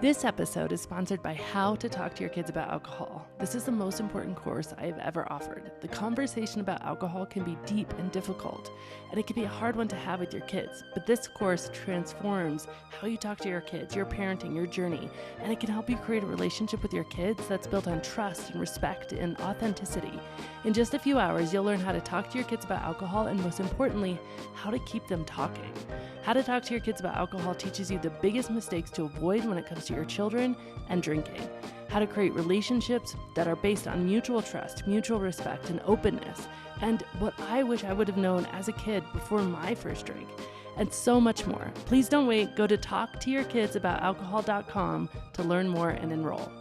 This episode is sponsored by How to Talk to Your Kids About Alcohol. This is the most important course I have ever offered. The conversation about alcohol can be deep and difficult, and it can be a hard one to have with your kids. But this course transforms how you talk to your kids, your parenting, your journey, and it can help you create a relationship with your kids that's built on trust and respect and authenticity. In just a few hours, you'll learn how to talk to your kids about alcohol and, most importantly, how to keep them talking. How to Talk to Your Kids About Alcohol teaches you the biggest mistakes to avoid when it comes to your children and drinking. How to create relationships that are based on mutual trust, mutual respect, and openness. And what I wish I would have known as a kid before my first drink. And so much more. Please don't wait. Go to talktoyourkidsaboutalalcohol.com to learn more and enroll.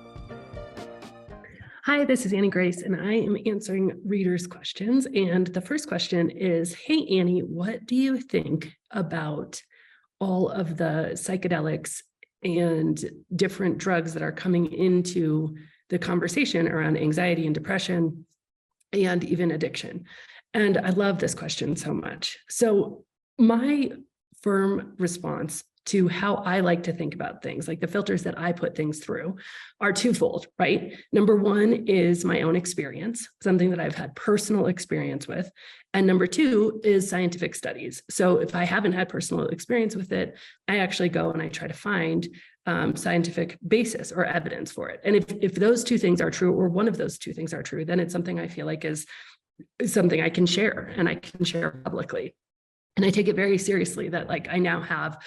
Hi, this is Annie Grace, and I am answering readers' questions. And the first question is, hey, Annie, what do you think about all of the psychedelics and different drugs that are coming into the conversation around anxiety and depression and even addiction? And I love this question so much. So my firm response to how I like to think about things, like the filters that I put things through, are twofold, right? Number one is my own experience, something that I've had personal experience with. And number two is scientific studies. So if I haven't had personal experience with it, I actually go and I try to find scientific basis or evidence for it. And if those two things are true, or one of those two things are true, then it's something I feel like is something I can share and I can share publicly. And I take it very seriously that I now have,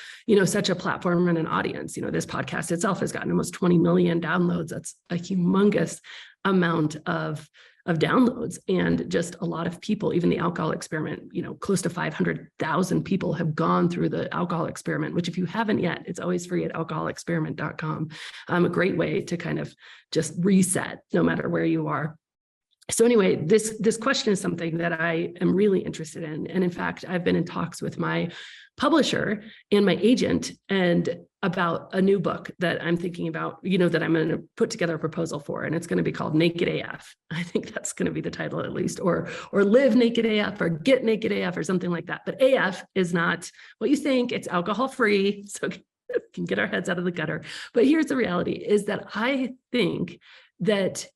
such a platform and an audience. This podcast itself has gotten almost 20 million downloads. That's a humongous amount of downloads, and just a lot of people, even the alcohol experiment, close to 500,000 people have gone through the alcohol experiment, which if you haven't yet, it's always free at alcoholexperiment.com. A great way to kind of just reset no matter where you are. So anyway, this question is something that I am really interested in. And in fact, I've been in talks with my publisher and my agent and about a new book that I'm thinking about, that I'm going to put together a proposal for, and it's going to be called Naked AF. I think that's going to be the title at least, or Live Naked AF, or Get Naked AF, or something like that. But AF is not what you think. It's alcohol free, so we can get our heads out of the gutter. But here's the reality, is that I think that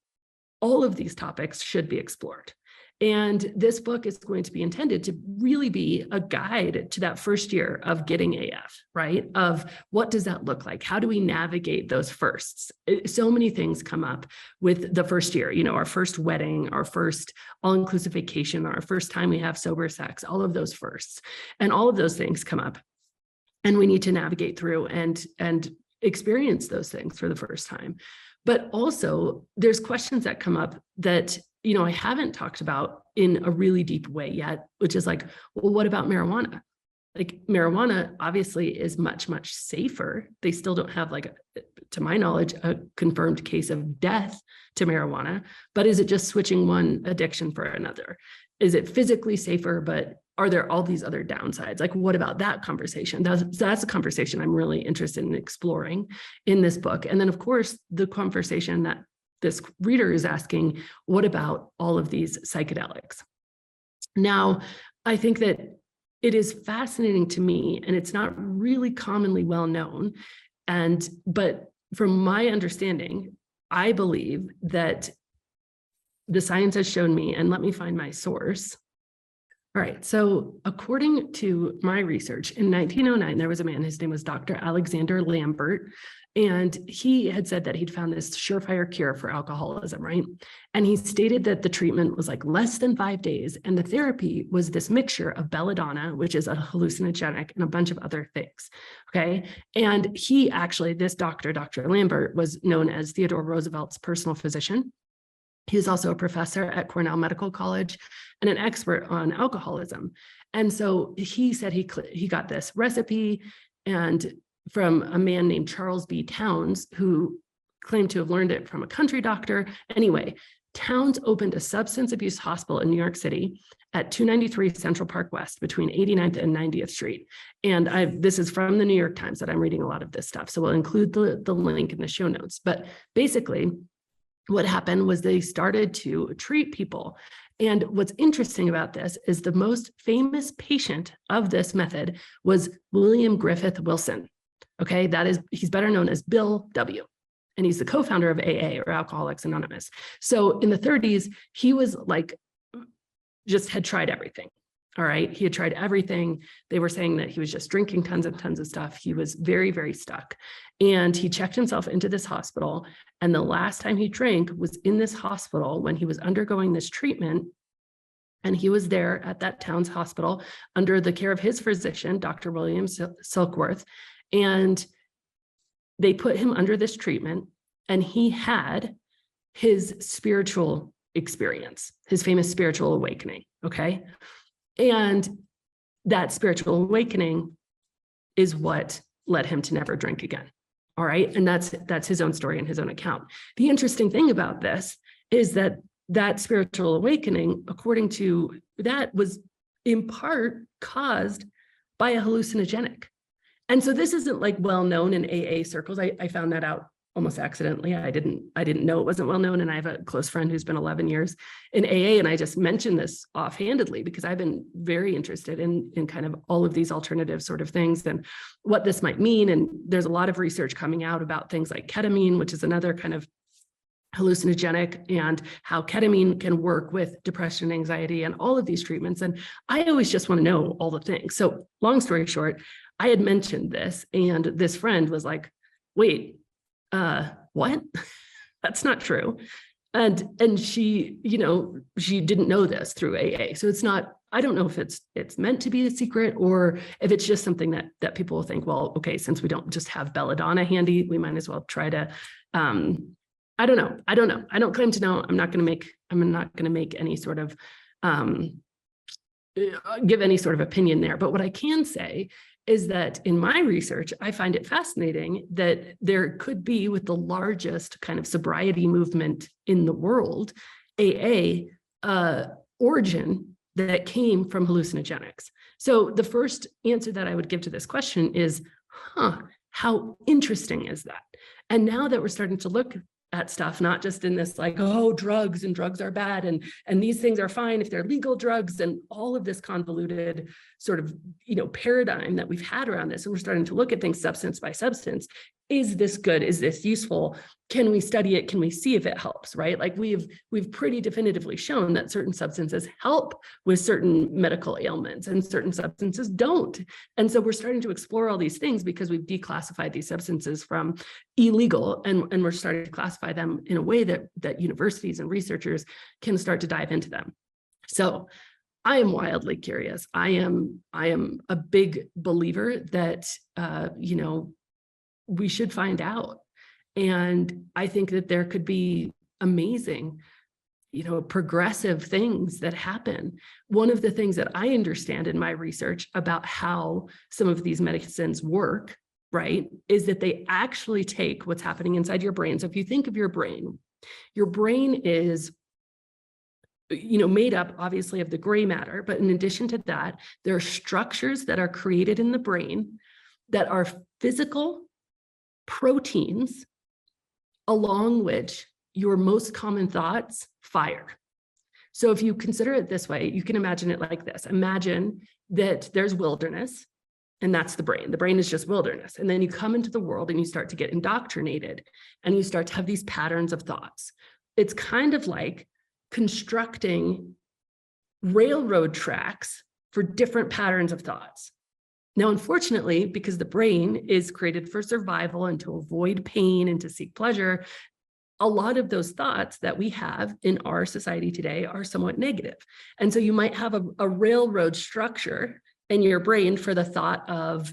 all of these topics should be explored. And this book is going to be intended to really be a guide to that first year of getting AF, right? Of what does that look like? How do we navigate those firsts? So many things come up with the first year, our first wedding, our first all-inclusive vacation, our first time we have sober sex, all of those firsts. And all of those things come up. And we need to navigate through and experience those things for the first time. But also there's questions that come up that, I haven't talked about in a really deep way yet, which is well, what about marijuana? Marijuana obviously is much, much safer. They still don't have, to my knowledge, a confirmed case of death to marijuana, but is it just switching one addiction for another? Is it physically safer, but are there all these other downsides? What about that conversation? That's a conversation I'm really interested in exploring in this book. And then, of course, the conversation that this reader is asking, what about all of these psychedelics? Now, I think that it is fascinating to me, and it's not really commonly well known. But from my understanding, I believe that the science has shown me, and let me find my source. All right, so according to my research, in 1909, there was a man, his name was Dr. Alexander Lambert, and he had said that he'd found this surefire cure for alcoholism, right? And he stated that the treatment was less than 5 days, and the therapy was this mixture of belladonna, which is a hallucinogenic, and a bunch of other things, okay? And he actually, this doctor, Dr. Lambert, was known as Theodore Roosevelt's personal physician. He was also a professor at Cornell Medical College and an expert on alcoholism. And so he said he got this recipe and from a man named Charles B. Towns, who claimed to have learned it from a country doctor. Anyway, Towns opened a substance abuse hospital in New York City at 293 Central Park West between 89th and 90th Street. And this is from the New York Times that I'm reading a lot of this stuff. So we'll include the link in the show notes. But basically, what happened was they started to treat people. And what's interesting about this is the most famous patient of this method was William Griffith Wilson. Okay, he's better known as Bill W. And he's the co-founder of AA, or Alcoholics Anonymous. So in the 30s, he was like, just had tried everything. All right, he had tried everything. They were saying that he was just drinking tons and tons of stuff. He was very, very stuck. And he checked himself into this hospital. And the last time he drank was in this hospital when he was undergoing this treatment. And he was there at that town's hospital under the care of his physician, Dr. William Silkworth. And they put him under this treatment, and he had his spiritual experience, his famous spiritual awakening. Okay. And that spiritual awakening is what led him to never drink again. All right. And that's his own story and his own account. The interesting thing about this is that spiritual awakening, according to that, was in part caused by a hallucinogenic. And so this isn't like well known in AA circles. I found that out almost accidentally. I didn't know it wasn't well known. And I have a close friend who's been 11 years in AA. And I just mentioned this offhandedly because I've been very interested in kind of all of these alternative sort of things and what this might mean. And there's a lot of research coming out about things like ketamine, which is another kind of hallucinogenic, and how ketamine can work with depression and anxiety and all of these treatments. And I always just want to know all the things. So long story short, I had mentioned this, and this friend was like, wait, what? That's not true. And she, she didn't know this through AA. So it's not, I don't know if it's meant to be a secret, or if it's just something that people will think, well, okay, since we don't just have belladonna handy, we might as well try to, I don't know. I don't claim to know. I'm not going to make any sort of, give any sort of opinion there. But what I can say is that in my research, I find it fascinating that there could be, with the largest kind of sobriety movement in the world, AA, origin that came from hallucinogenics. So the first answer that I would give to this question is, how interesting is that? And now that we're starting to look at stuff, not just in this like, oh, drugs are bad, and these things are fine if they're legal drugs, and all of this convoluted sort of, paradigm that we've had around this. And we're starting to look at things substance by substance. Is this good? Is this useful? Can we study it? Can we see if it helps, right? Like we've pretty definitively shown that certain substances help with certain medical ailments and certain substances don't. And so we're starting to explore all these things because we've declassified these substances from illegal, and we're starting to classify them in a way that universities and researchers can start to dive into them. So I am wildly curious. I am a big believer that, we should find out. And I think that there could be amazing, progressive things that happen. One of the things that I understand in my research about how some of these medicines work, right, is that they actually take what's happening inside your brain. So if you think of your brain is made up obviously of the gray matter, but in addition to that, there are structures that are created in the brain that are physical proteins along which your most common thoughts fire. So if you consider it this way, you can imagine it like this. Imagine that there's wilderness, and that's the brain. The brain is just wilderness. And then you come into the world and you start to get indoctrinated, and you start to have these patterns of thoughts. It's kind of like constructing railroad tracks for different patterns of thoughts. Now, unfortunately, because the brain is created for survival and to avoid pain and to seek pleasure, a lot of those thoughts that we have in our society today are somewhat negative. And so you might have a railroad structure in your brain for the thought of,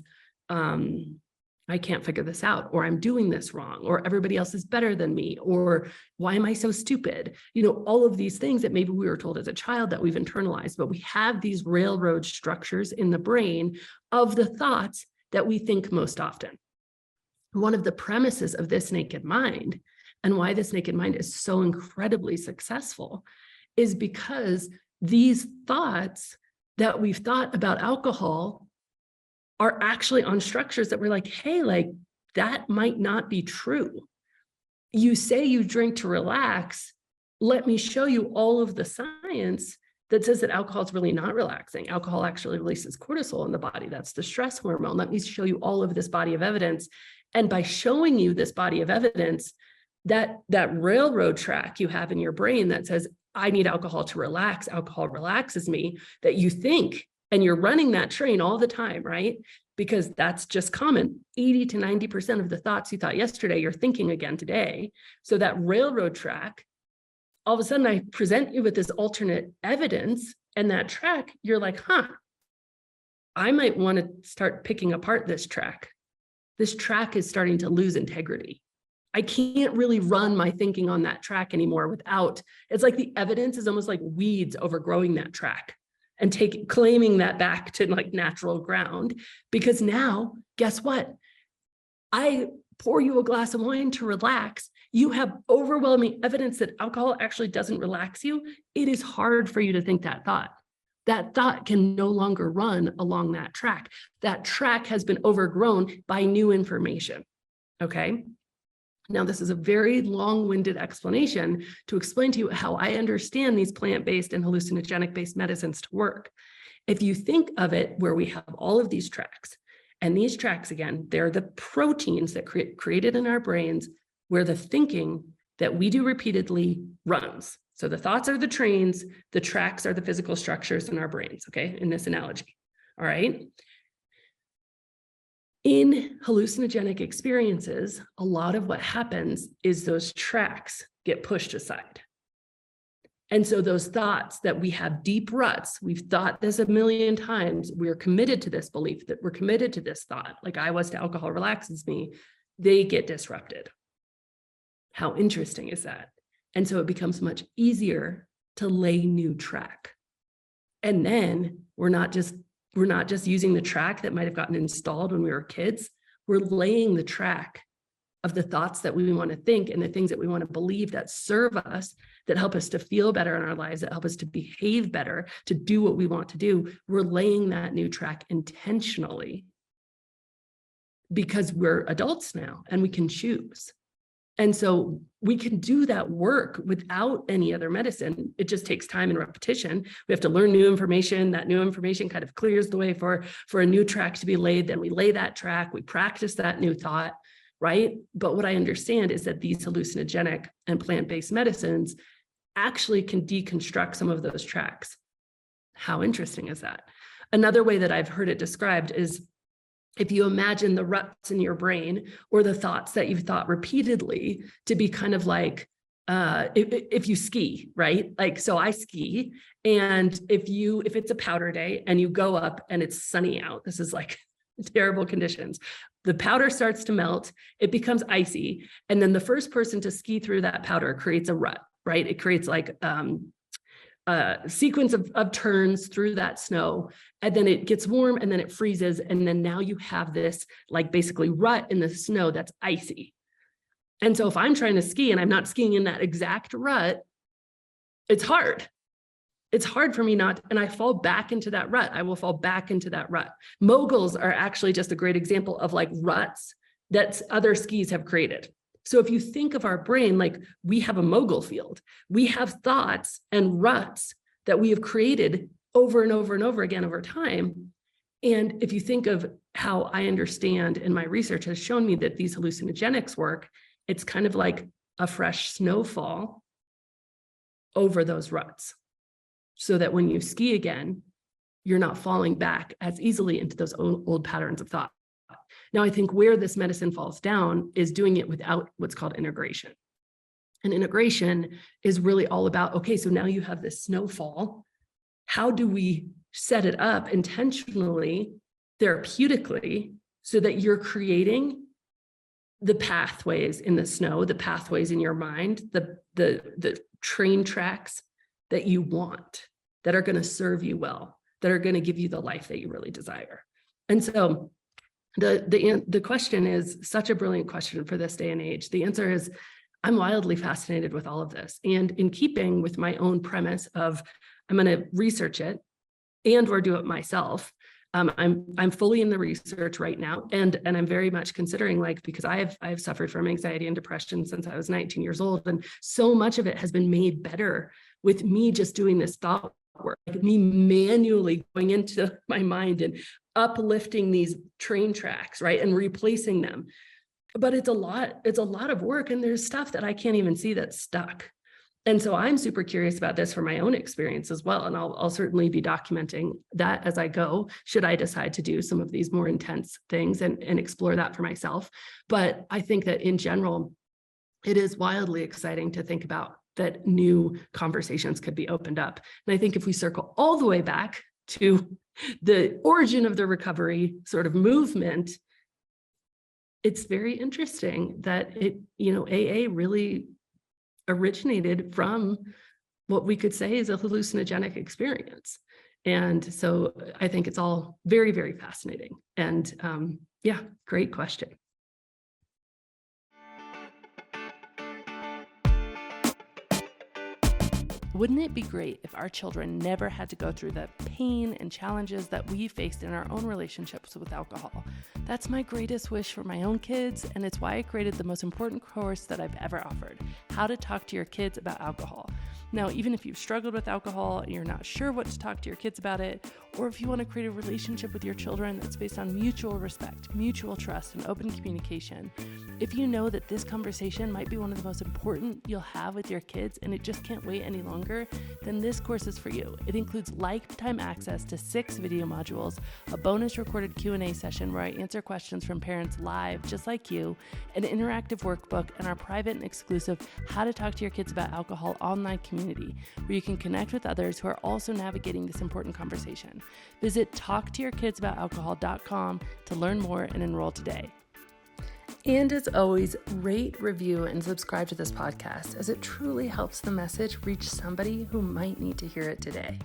I can't figure this out, or I'm doing this wrong, or everybody else is better than me, or why am I so stupid? All of these things that maybe we were told as a child that we've internalized, but we have these railroad structures in the brain of the thoughts that we think most often. One of the premises of This Naked Mind, and why This Naked Mind is so incredibly successful, is because these thoughts that we've thought about alcohol are actually on structures that we're like, hey, like that might not be true. You say you drink to relax. Let me show you all of the science that says that alcohol is really not relaxing. Alcohol actually releases cortisol in the body. That's the stress hormone. Let me show you all of this body of evidence. And by showing you this body of evidence, that railroad track you have in your brain that says, I need alcohol to relax, alcohol relaxes me, that you think, and you're running that train all the time, right? Because that's just common. 80 to 90% of the thoughts you thought yesterday, you're thinking again today. So that railroad track, all of a sudden I present you with this alternate evidence, and that track, you're like, I might want to start picking apart this track. This track is starting to lose integrity. I can't really run my thinking on that track anymore without, it's like the evidence is almost like weeds overgrowing that track and claiming that back to like natural ground. Because now, guess what? I pour you a glass of wine to relax. You have overwhelming evidence that alcohol actually doesn't relax you. It is hard for you to think that thought. That thought can no longer run along that track. That track has been overgrown by new information, okay? Now, this is a very long-winded explanation to explain to you how I understand these plant-based and hallucinogenic-based medicines to work. If you think of it where we have all of these tracks, and these tracks, again, they're the proteins that created in our brains where the thinking that we do repeatedly runs. So the thoughts are the trains, the tracks are the physical structures in our brains, okay, in this analogy, all right? In hallucinogenic experiences, a lot of what happens is those tracks get pushed aside. And so those thoughts that we have deep ruts, we've thought this a million times, we're committed to this belief, that we're committed to this thought, like I was to alcohol relaxes me, they get disrupted. How interesting is that? And so it becomes much easier to lay new track. And then we're not just using the track that might have gotten installed when we were kids. We're laying the track of the thoughts that we want to think and the things that we want to believe that serve us, that help us to feel better in our lives, that help us to behave better, to do what we want to do. We're laying that new track intentionally because we're adults now and we can choose. And so we can do that work without any other medicine. It just takes time and repetition. We have to learn new information. That new information kind of clears the way for a new track to be laid. Then we lay that track, we practice that new thought, right? But what I understand is that these hallucinogenic and plant-based medicines actually can deconstruct some of those tracks. How interesting is that? Another way that I've heard it described is if you imagine the ruts in your brain or the thoughts that you've thought repeatedly to be kind of like, if you ski, right? Like, so I ski, and if it's a powder day and you go up and it's sunny out, this is like terrible conditions. The powder starts to melt, it becomes icy. And then the first person to ski through that powder creates a rut, right? It creates like, a sequence of turns through that snow, and then it gets warm and then it freezes. And then now you have this like basically rut in the snow that's icy. And so if I'm trying to ski and I'm not skiing in that exact rut, it's hard. It's hard for me not, and I fall back into that rut. I will fall back into that rut. Moguls are actually just a great example of like ruts that other skis have created. So if you think of our brain, like we have a mogul field, we have thoughts and ruts that we have created over and over and over again over time. And if you think of how I understand, and my research has shown me that these hallucinogenics work, it's kind of like a fresh snowfall over those ruts, so that when you ski again, you're not falling back as easily into those old patterns of thought. Now, I think where this medicine falls down is doing it without what's called integration. And integration is really all about, okay, so now you have this snowfall. How do we set it up intentionally, therapeutically, so that you're creating the pathways in the snow, the pathways in your mind, the train tracks that you want, that are going to serve you well, that are going to give you the life that you really desire. And so the question is such a brilliant question for this day and age. The answer is, I'm wildly fascinated with all of this. And in keeping with my own premise of, I'm going to research it and or do it myself. I'm fully in the research right now, and I'm very much considering, like, because I have suffered from anxiety and depression since I was 19 years old, and so much of it has been made better with me just doing this thought work, like me manually going into my mind and uplifting these train tracks, right, and replacing them. But it's a lot of work, and there's stuff that I can't even see that's stuck. And so I'm super curious about this for my own experience as well. And I'll certainly be documenting that as I go, should I decide to do some of these more intense things and explore that for myself. But I think that in general, it is wildly exciting to think about that new conversations could be opened up. And I think if we circle all the way back to the origin of the recovery sort of movement, it's very interesting that AA really originated from what we could say is a hallucinogenic experience. And so I think it's all very, very fascinating. And yeah, great question. Wouldn't it be great if our children never had to go through the pain and challenges that we faced in our own relationships with alcohol? That's my greatest wish for my own kids, and it's why I created the most important course that I've ever offered, How to Talk to Your Kids About Alcohol. Now, even if you've struggled with alcohol and you're not sure what to talk to your kids about it, or if you want to create a relationship with your children that's based on mutual respect, mutual trust, and open communication, if you know that this conversation might be one of the most important you'll have with your kids and it just can't wait any longer, then this course is for you. It includes lifetime access to 6 video modules, a bonus recorded Q&A session where I answer questions from parents live, just like you, an interactive workbook, and our private and exclusive How to Talk to Your Kids About Alcohol online community, where you can connect with others who are also navigating this important conversation. Visit talktoyourkidsaboutAlcohol.com to learn more and enroll today. And as always, rate, review, and subscribe to this podcast, as it truly helps the message reach somebody who might need to hear it today.